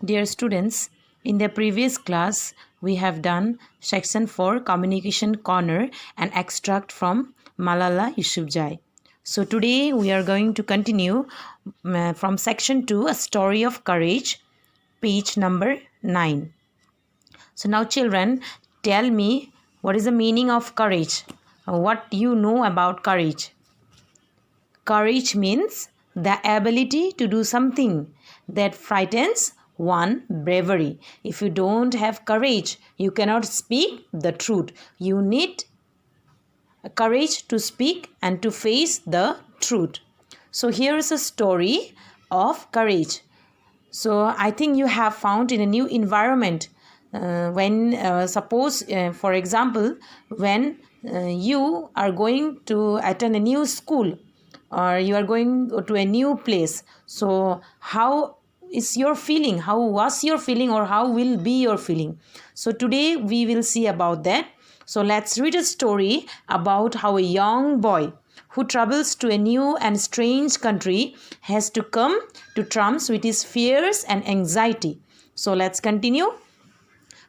Dear students, in the previous class, we have done section 4 Communication Corner and extract from Malala Yousafzai. So today we are going to continue from section 2 A Story of Courage, page number 9. So now children, tell me what is the meaning of courage? What you know about courage? Courage means the ability to do something that frightens one. Bravery. If you don't have courage, you cannot speak the truth. You need courage to speak and to face the truth. So here is a story of courage. So I think you have found in a new environment suppose for example when you are going to attend a new school or you are going to a new place. So how is your feeling? How was your feeling or how will be your feeling? So today we will see about that. So let's read a story about how a young boy who travels to a new and strange country has to come to terms with his fears and anxiety. So let's continue.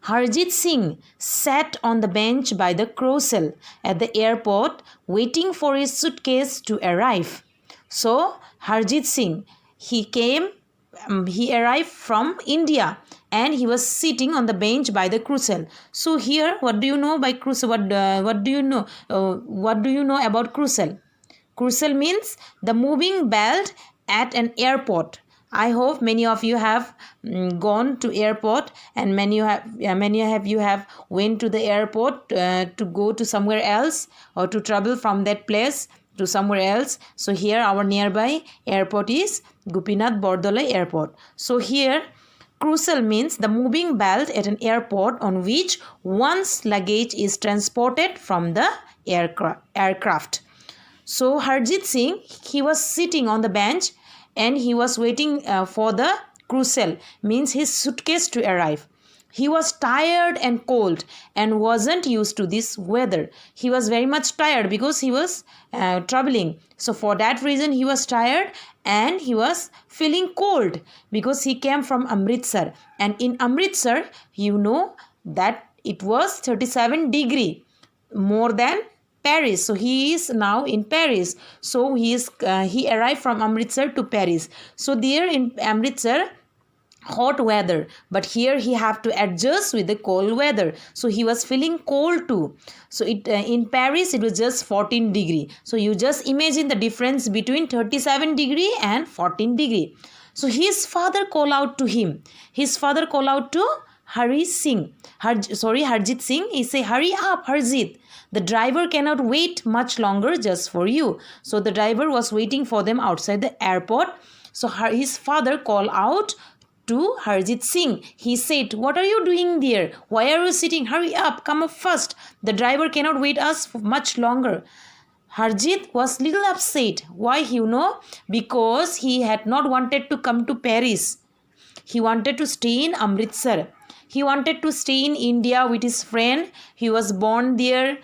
Harjit Singh sat on the bench by the carousel at the airport waiting for his suitcase to arrive. So Harjit Singh, he arrived from India and he was sitting on the bench by the carousel. So here, what do you know by carousel? What do you know? What do you know about carousel? Carousel means the moving belt at an airport. I hope many of you have gone to airport and many of you have went to the airport to go to somewhere else or to travel from that place to somewhere else. So here our nearby airport is Gopinath Bordoloi Airport. So here carousel means the moving belt at an airport on which one's luggage is transported from the aircraft. So Harjit Singh, he was sitting on the bench and he was waiting for the carousel, means his suitcase to arrive. He was tired and cold and wasn't used to this weather. He was very much tired because he was traveling. So for that reason he was tired and he was feeling cold because he came from Amritsar. And in Amritsar, you know that it was 37 degree more than Paris. So he is now in Paris. So he arrived from Amritsar to Paris. So there in Amritsar, hot weather, but here he have to adjust with the cold weather. So he was feeling cold too. So in Paris it was just 14 degree. So you just imagine the difference between 37 degree and 14 degree. So his father called out to him. His father called out to Harjit Singh. He say, "Hurry up, Harjit. The driver cannot wait much longer just for you." So the driver was waiting for them outside the airport. So his father called out to Harjit Singh. He said, "What are you doing there? Why are you sitting? Hurry up, come up first. The driver cannot wait us for much longer." Harjit was little upset. Why, you know? Because he had not wanted to come to Paris. He wanted to stay in Amritsar. He wanted to stay in India with his friend. He was born there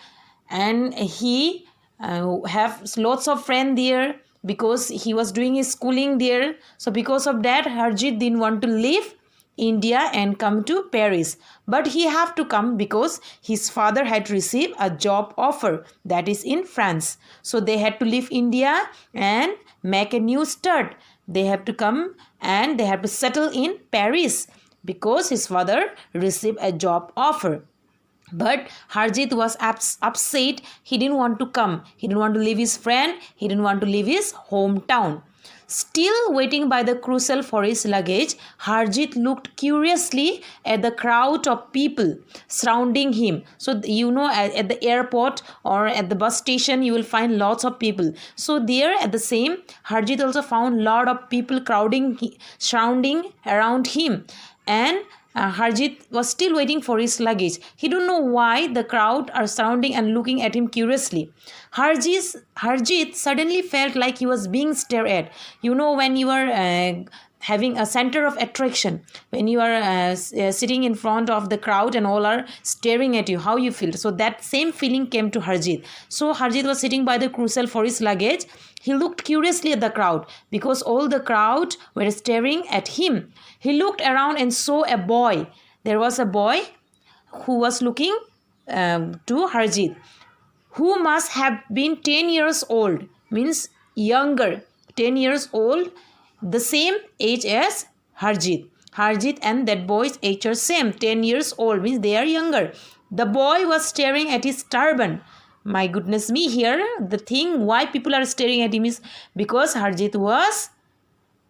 and he have lots of friends there because he was doing his schooling there. So because of that, Harjit didn't want to leave India and come to Paris. But he have to come because his father had received a job offer that is in France. So they had to leave India and make a new start. They have to come and they have to settle in Paris because his father received a job offer. But Harjit was upset. He didn't want to come. He didn't want to leave his friend. He didn't want to leave his hometown. Still waiting by the carousel for his luggage, Harjit looked curiously at the crowd of people surrounding him. So you know at the airport or at the bus station you will find lots of people. So there at the same, Harjit also found lot of people surrounding around him. And Harjit was still waiting for his luggage. He don't know why the crowd are surrounding and looking at him curiously. Harjit suddenly felt like he was being stared at. You know when you are having a center of attraction. When you are sitting in front of the crowd and all are staring at you, how you feel? So that same feeling came to Harjeet. So Harjeet was sitting by the crucial for his luggage. He looked curiously at the crowd because all the crowd were staring at him. He looked around and saw a boy. There was a boy who was looking to Harjeet, who must have been 10 years old, means younger, 10 years old, the same age as Harjeet. Harjeet and that boy's age are same, 10 years old, means they are younger. The boy was staring at his turban. My goodness me, here the thing why people are staring at him is because Harjeet was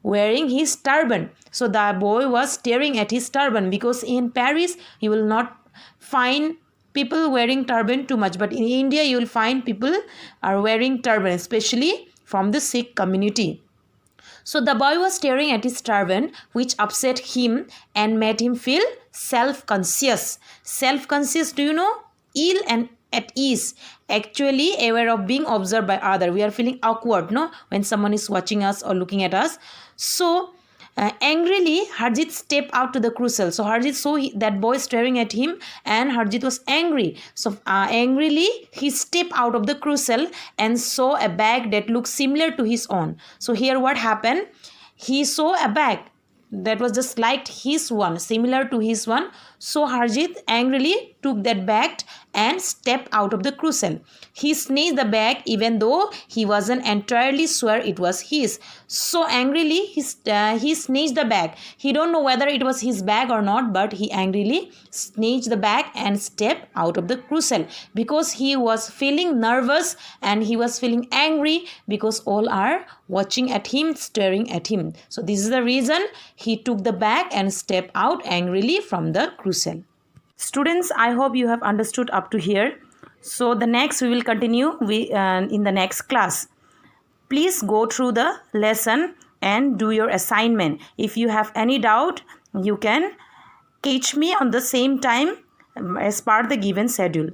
wearing his turban. So the boy was staring at his turban, because in Paris you will not find people wearing turban too much, but in India you will find people are wearing turban, especially from the Sikh community. So the boy was staring at his turban, which upset him and made him feel self-conscious. Self-conscious, do you know? Ill and at ease, actually aware of being observed by other. We are feeling awkward, no, when someone is watching us or looking at us. So angrily Harjeet stepped out to the crucial. So Harjeet saw that boy staring at him and Harjeet was angry. So angrily he stepped out of the crucial and saw a bag that looked similar to his own. So here what happened? He saw a bag that was just like his one, similar to his one. So Harjeet angrily took that bag and stepped out of the crucial. He snatched the bag even though he wasn't entirely sure it was his. So angrily he snatched the bag. He don't know whether it was his bag or not, but he angrily snatched the bag and stepped out of the crucial because he was feeling nervous and he was feeling angry because all are watching at him, staring at him. So this is the reason he took the bag and stepped out angrily from the crucial. Students, I hope you have understood up to here. So the next we will continue in the next class. Please go through the lesson and do your assignment. If you have any doubt, you can catch me on the same time as per the given schedule.